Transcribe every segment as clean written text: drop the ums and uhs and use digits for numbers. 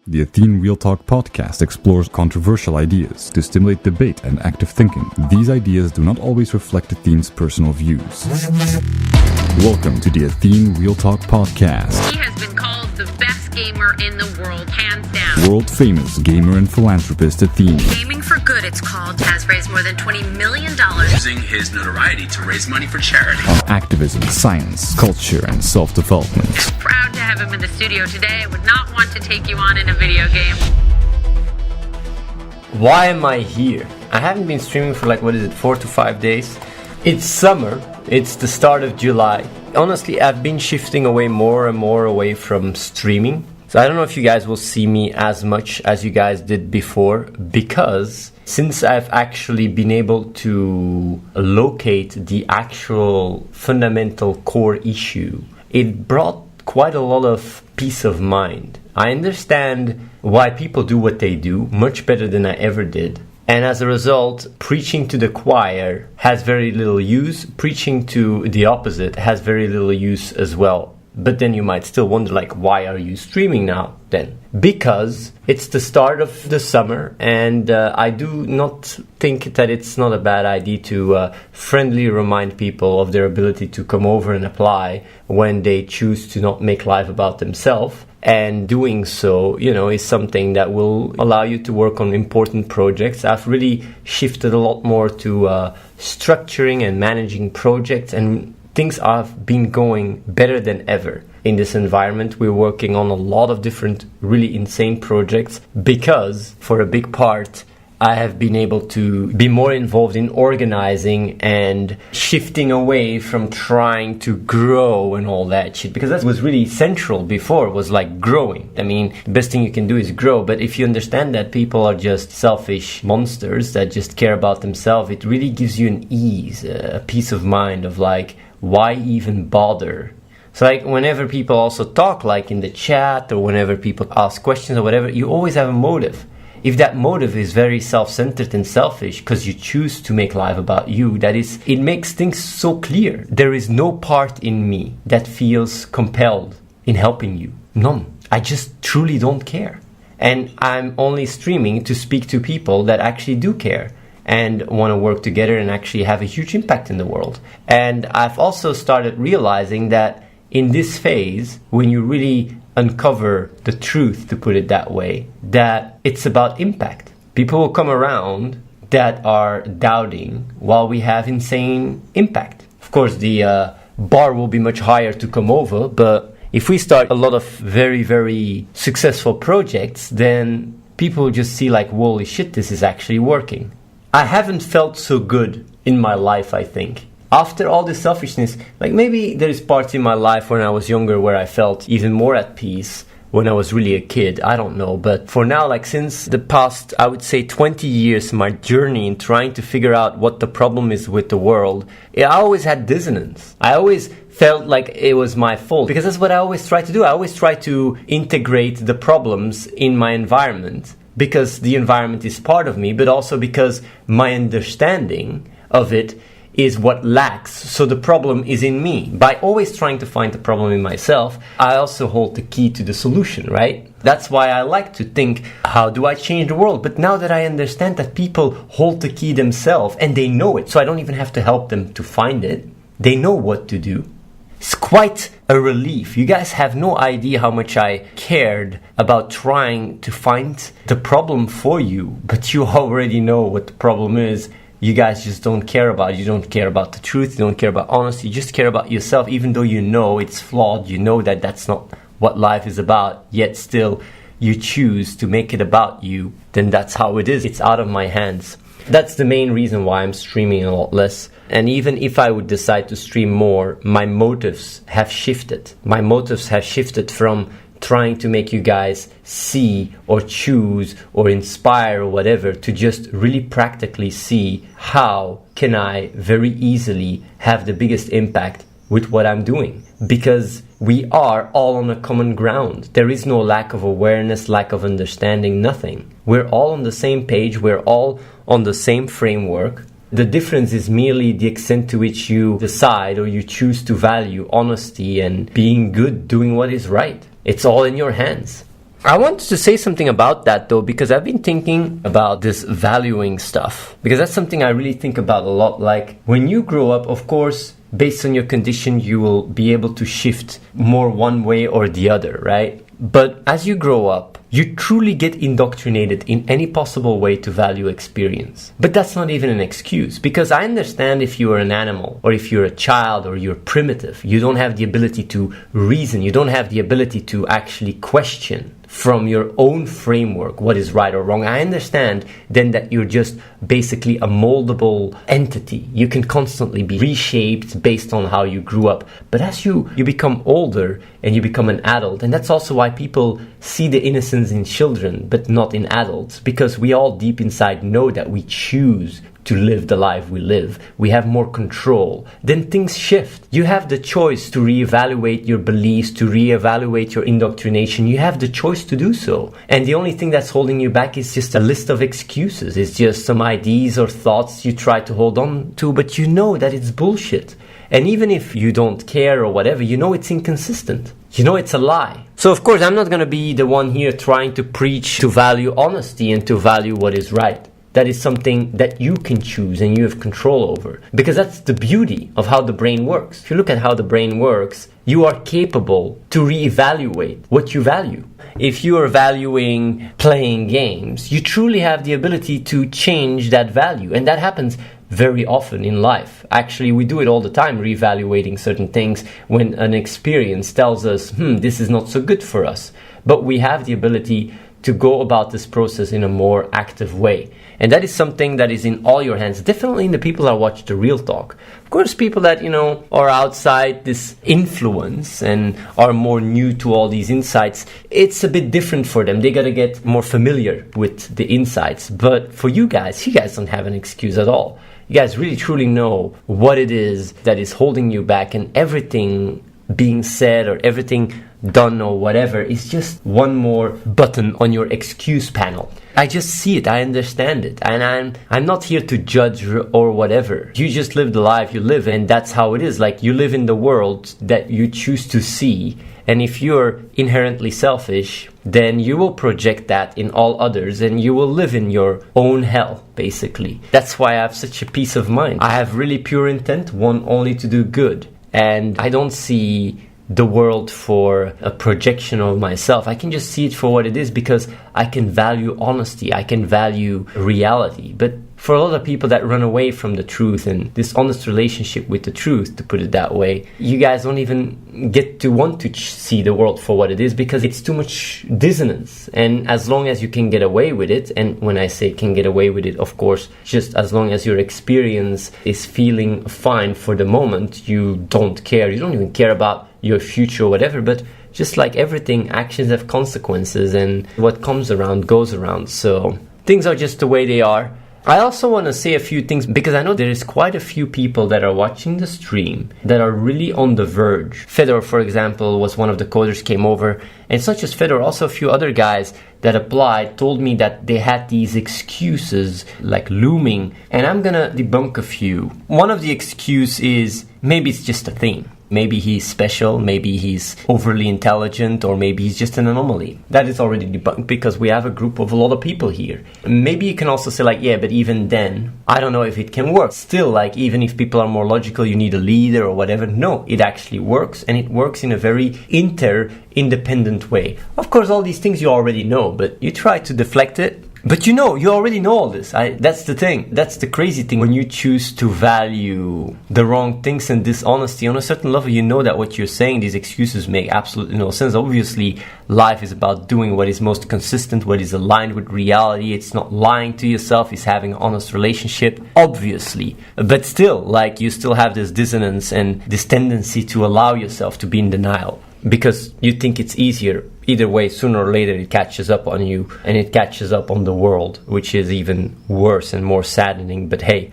The Athene Real Talk Podcast explores controversial ideas to stimulate debate and active thinking. These ideas do not always reflect Athene's personal views. Welcome to the Athene Real Talk Podcast. He has been called the best gamer in the world, hands down. World-famous gamer and philanthropist Athene. Gaming for Good, it's called, has raised more than $20 million. Using his notoriety to raise money for charity. On activism, science, culture, and self-development. Proud to have him in the studio today. I would not want to take you on in a video game. Why am I here? I haven't been streaming for 4 to 5 days. It's summer. It's the start of July. Honestly, I've been shifting away more and more away from streaming. So I don't know if you guys will see me as much as you guys did before, because since I've actually been able to locate the actual fundamental core issue, it brought quite a lot of peace of mind. I understand why people do what they do much better than I ever did. And as a result, preaching to the choir has very little use. Preaching to the opposite has very little use as well. But then you might still wonder, why are you streaming now then? Because it's the start of the summer, and I do not think that it's not a bad idea to friendly remind people of their ability to come over and apply when they choose to not make life about themselves. And doing so, is something that will allow you to work on important projects. I've really shifted a lot more to structuring and managing projects, and things have been going better than ever in this environment. We're working on a lot of different really insane projects because, for a big part, I have been able to be more involved in organizing and shifting away from trying to grow and all that shit, because that was really central before, was growing. I mean, the best thing you can do is grow, but if you understand that people are just selfish monsters that just care about themselves, it really gives you an ease, a peace of mind of why even bother? So whenever people also talk in the chat, or whenever people ask questions or whatever, you always have a motive. If that motive is very self-centered and selfish because you choose to make life about you, it makes things so clear. There is no part in me that feels compelled in helping you. None. I just truly don't care. And I'm only streaming to speak to people that actually do care and want to work together and actually have a huge impact in the world. And I've also started realizing that in this phase, when you really uncover the truth, to put it that way, that it's about impact. People will come around that are doubting while we have insane impact. Of course, the bar will be much higher to come over, but if we start a lot of very, very successful projects, then people will just see holy shit, this is actually working. I haven't felt so good in my life, I think. After all this selfishness, maybe there's parts in my life when I was younger where I felt even more at peace when I was really a kid. I don't know. But for now, since the past, I would say 20 years, my journey in trying to figure out what the problem is with the world, I always had dissonance. I always felt like it was my fault, because that's what I always try to do. I always try to integrate the problems in my environment, because the environment is part of me, but also because my understanding of it is what lacks. So the problem is in me. By always trying to find the problem in myself, I also hold the key to the solution, right? That's why I like to think, how do I change the world? But now that I understand that people hold the key themselves and they know it, so I don't even have to help them to find it. They know what to do. It's quite a relief. You guys have no idea how much I cared about trying to find the problem for you, but you already know what the problem is. You guys just don't care about it. You don't care about the truth. You don't care about honesty. You just care about yourself, even though you know it's flawed. You know that that's not what life is about, yet still you choose to make it about you. Then that's how it is. It's out of my hands. That's the main reason why I'm streaming a lot less. And even if I would decide to stream more, my motives have shifted. My motives have shifted from trying to make you guys see or choose or inspire or whatever, to just really practically see how can I very easily have the biggest impact with what I'm doing. Because we are all on a common ground. There is no lack of awareness, lack of understanding, nothing. We're all on the same page. We're all on the same framework. The difference is merely the extent to which you decide or you choose to value honesty and being good, doing what is right. It's all in your hands. I wanted to say something about that though, because I've been thinking about this valuing stuff, because that's something I really think about a lot. Like when you grow up, of course, based on your condition, you will be able to shift more one way or the other, right? But as you grow up, you truly get indoctrinated in any possible way to value experience. But that's not even an excuse, because I understand if you are an animal, or if you're a child, or you're primitive, you don't have the ability to reason, you don't have the ability to actually question from your own framework what is right or wrong. I understand then that you're just basically a moldable entity. You can constantly be reshaped based on how you grew up. But as you become older and you become an adult, and that's also why people see the innocence in children but not in adults, because we all deep inside know that we choose to live the life we live. We have more control. Then things shift. You have the choice to reevaluate your beliefs, to reevaluate your indoctrination. You have the choice to do so. And the only thing that's holding you back is just a list of excuses. It's just some ideas or thoughts you try to hold on to, but you know that it's bullshit. And even if you don't care or whatever, you know it's inconsistent. You know it's a lie. So of course, I'm not going to be the one here trying to preach to value honesty and to value what is right. That is something that you can choose and you have control over. Because that's the beauty of how the brain works. If you look at how the brain works, you are capable to reevaluate what you value. If you are valuing playing games, you truly have the ability to change that value. And that happens very often in life. Actually, we do it all the time, reevaluating certain things when an experience tells us, this is not so good for us. But we have the ability to go about this process in a more active way. And that is something that is in all your hands. Definitely in the people that watch the Real Talk. Of course, people that, are outside this influence and are more new to all these insights, it's a bit different for them. They gotta get more familiar with the insights. But for you guys don't have an excuse at all. You guys really truly know what it is that is holding you back, and everything being said or everything done or whatever is just one more button on your excuse panel. I just see it, I understand it, and I'm not here to judge or whatever. You just live the life you live, and that's how it is. Like, you live in the world that you choose to see, and if you're inherently selfish, then you will project that in all others, and you will live in your own hell, basically. That's why I have such a peace of mind. I have really pure intent, one only to do good, and I don't see the world for a projection of myself. I can just see it for what it is, because I can value honesty, I can value reality. But for a lot of people that run away from the truth and this honest relationship with the truth, to put it that way, you guys don't even get to want to see the world for what it is, because it's too much dissonance. And as long as you can get away with it, and when I say can get away with it, of course, just as long as your experience is feeling fine for the moment, you don't care. You don't even care about your future or whatever. But just like everything, actions have consequences, and what comes around goes around. So things are just the way they are. I also want to say a few things, because I know there is quite a few people that are watching the stream that are really on the verge. Fedor, for example, was one of the coders, came over. And it's not just Fedor, also a few other guys that applied told me that they had these excuses like looming. And I'm gonna debunk a few. One of the excuses is maybe it's just a thing. Maybe he's special, maybe he's overly intelligent, or maybe he's just an anomaly. That is already debunked, because we have a group of a lot of people here. Maybe you can also say like, yeah, but even then, I don't know if it can work. Still, like, even if people are more logical, you need a leader or whatever. No, it actually works, and it works in a very independent way. Of course, all these things you already know, but you try to deflect it. But you already know all this. That's the thing. That's the crazy thing. When you choose to value the wrong things and dishonesty on a certain level, you know that what you're saying, these excuses make absolutely no sense. Obviously, life is about doing what is most consistent, what is aligned with reality. It's not lying to yourself. It's having an honest relationship, obviously. But still, like, you still have this dissonance and this tendency to allow yourself to be in denial, because you think it's easier. Either way, sooner or later it catches up on you, and it catches up on the world, which is even worse and more saddening. But hey,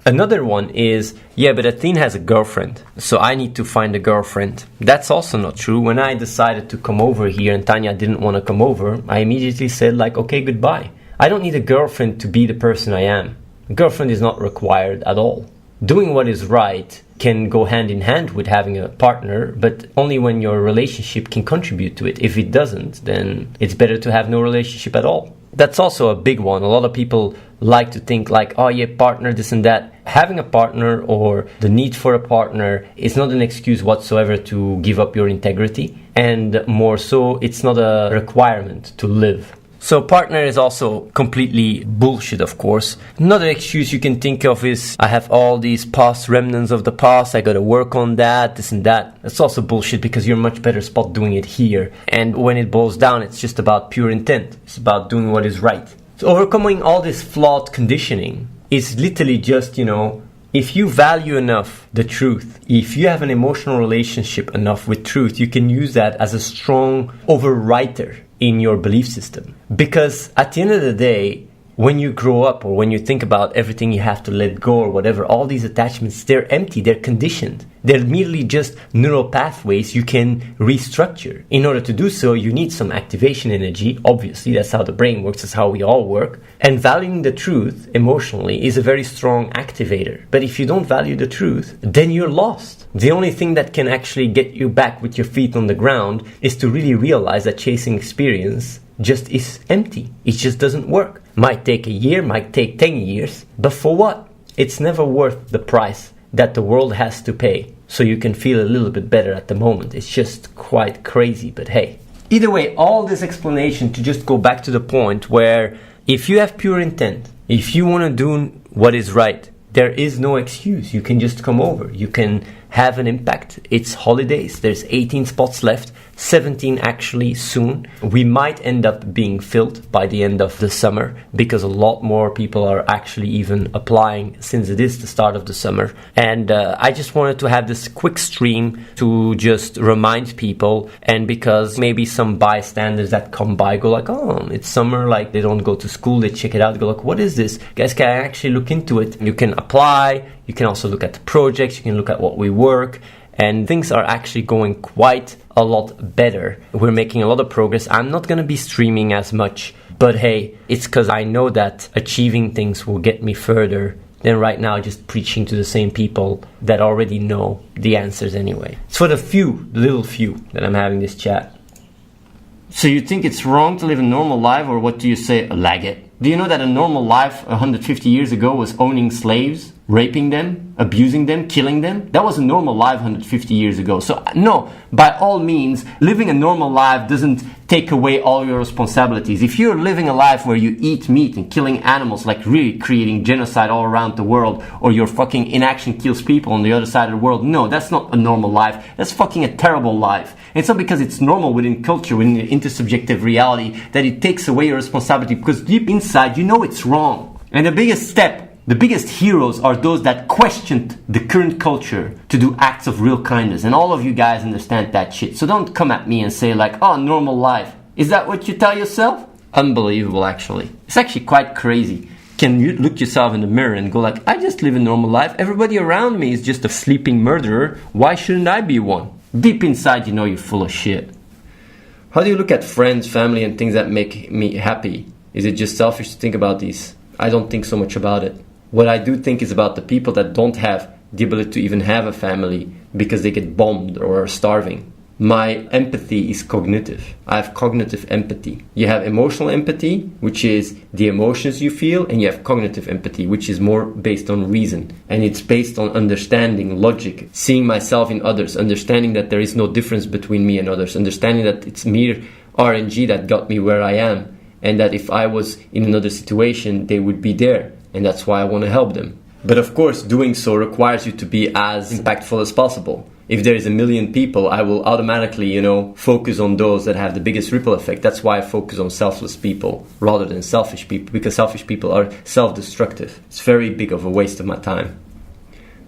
another one is, yeah, but Athene has a girlfriend, so I need to find a girlfriend. That's also not true. When I decided to come over here and Tanya didn't want to come over, I immediately said like, okay, goodbye. I don't need a girlfriend to be the person I am. A girlfriend is not required at all. doing what is right can go hand in hand with having a partner, but only when your relationship can contribute to it. If it doesn't, then it's better to have no relationship at all. That's also a big one. A lot of people like to think like, oh yeah, partner, this and that. Having a partner or the need for a partner is not an excuse whatsoever to give up your integrity. And more so, it's not a requirement to live. So partner is also completely bullshit, of course. Another excuse you can think of is, I have all these past remnants of the past, I gotta work on that, this and that. That's also bullshit because you're much better spot doing it here. And when it boils down, it's just about pure intent. It's about doing what is right. So overcoming all this flawed conditioning is literally just, if you value enough the truth, if you have an emotional relationship enough with truth, you can use that as a strong overwriter in your belief system. Because at the end of the day, when you grow up or when you think about everything you have to let go or whatever, all these attachments, they're empty, they're conditioned. They're merely just neural pathways you can restructure. In order to do so, you need some activation energy. Obviously, that's how the brain works, that's how we all work. And valuing the truth emotionally is a very strong activator. But if you don't value the truth, then you're lost. The only thing that can actually get you back with your feet on the ground is to really realize that chasing experience just is empty. It just doesn't work. Might take a year, might take 10 years, but for what? It's never worth the price that the world has to pay so you can feel a little bit better at the moment. It's just quite crazy, but hey. Either way, all this explanation to just go back to the point where if you have pure intent, if you want to do what is right, there is no excuse. You can just come over. You can have an impact. It's holidays. There's 18 spots left, 17 actually soon. We might end up being filled by the end of the summer because a lot more people are actually even applying since it is the start of the summer. And I just wanted to have this quick stream to just remind people, and because maybe some bystanders that come by go like, oh, it's summer, like they don't go to school, they check it out, go like, what is this? Guys, can I actually look into it? You can apply. You can also look at the projects, you can look at what we work, and things are actually going quite a lot better. We're making a lot of progress. I'm not going to be streaming as much, but hey, it's because I know that achieving things will get me further than right now just preaching to the same people that already know the answers anyway. It's for the little few that I'm having this chat. So you think it's wrong to live a normal life, or what do you say? Lag it. Do you know that a normal life 150 years ago was owning slaves, raping them, abusing them, killing them? That was a normal life 150 years ago. So no, by all means, living a normal life doesn't take away all your responsibilities. If you're living a life where you eat meat and killing animals, like really creating genocide all around the world, or your fucking inaction kills people on the other side of the world, no, that's not a normal life. That's fucking a terrible life. It's not because it's normal within culture, within the intersubjective reality, that it takes away your responsibility, because deep inside you know it's wrong. And the biggest step, the biggest heroes are those that questioned the current culture to do acts of real kindness. And all of you guys understand that shit. So don't come at me and say like, oh, normal life. Is that what you tell yourself? Unbelievable, actually. It's actually quite crazy. Can you look yourself in the mirror and go like, I just live a normal life. Everybody around me is just a sleeping murderer. Why shouldn't I be one? Deep inside, you know you're full of shit. How do you look at friends, family, and things that make me happy? Is it just selfish to think about these? I don't think so much about it. What I do think is about the people that don't have the ability to even have a family because they get bombed or are starving. My empathy is cognitive. I have cognitive empathy. You have emotional empathy, which is the emotions you feel, and you have cognitive empathy, which is more based on reason. And it's based on understanding, logic, seeing myself in others, understanding that there is no difference between me and others, understanding that it's mere RNG that got me where I am, and that if I was in another situation, they would be there. And that's why I want to help them. But of course, doing so requires you to be as impactful as possible. If there is 1 million people, I will automatically, focus on those that have the biggest ripple effect. That's why I focus on selfless people rather than selfish people, because selfish people are self-destructive. It's very big of a waste of my time.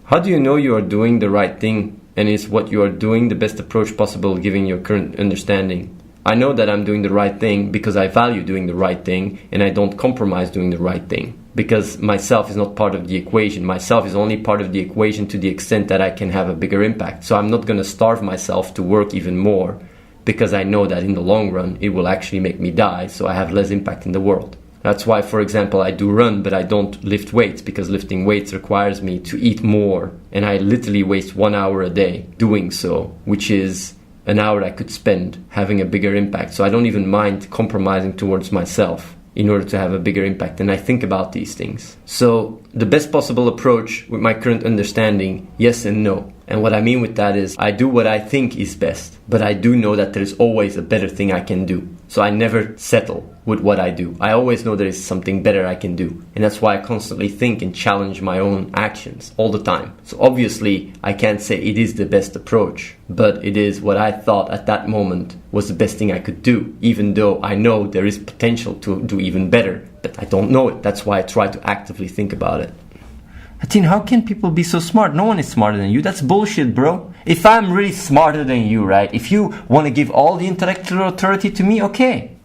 How do you know you are doing the right thing, and is what you are doing the best approach possible given your current understanding? I know that I'm doing the right thing because I value doing the right thing, and I don't compromise doing the right thing. Because myself is not part of the equation. Myself is only part of the equation to the extent that I can have a bigger impact. So I'm not going to starve myself to work even more, because I know that in the long run it will actually make me die, so I have less impact in the world. That's why, for example, I do run, but I don't lift weights, because lifting weights requires me to eat more. And I literally waste 1 hour a day doing so, which is an hour I could spend having a bigger impact. So I don't even mind compromising towards myself in order to have a bigger impact. And I think about these things. So the best possible approach with my current understanding, yes and no. And what I mean with that is I do what I think is best, but I do know that there is always a better thing I can do. So I never settle with what I do. I always know there is something better I can do. And that's why I constantly think and challenge my own actions all the time. So obviously I can't say it is the best approach, but it is what I thought at that moment was the best thing I could do, even though I know there is potential to do even better, but I don't know it. That's why I try to actively think about it. Athene, how can people be so smart? No one is smarter than you. That's bullshit, bro. If I'm really smarter than you, right? If you want to give all the intellectual authority to me, okay,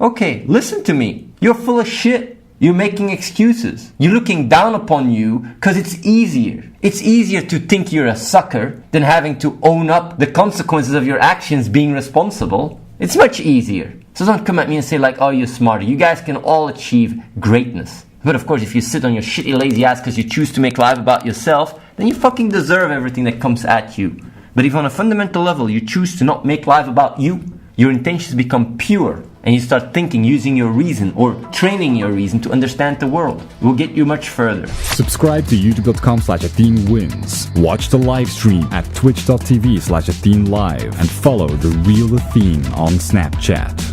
listen to me. You're full of shit. You're making excuses. You're looking down upon you because it's easier. It's easier to think you're a sucker than having to own up the consequences of your actions being responsible. It's much easier. So don't come at me and say like, oh, you're smarter. You guys can all achieve greatness. But of course, if you sit on your shitty lazy ass because you choose to make life about yourself, then you fucking deserve everything that comes at you. But if on a fundamental level you choose to not make life about you, your intentions become pure, and you start thinking using your reason or training your reason to understand the world, it will get you much further. Subscribe to youtube.com/AtheneWins. Watch the live stream at twitch.tv/AtheneLive and follow the real Athene on Snapchat.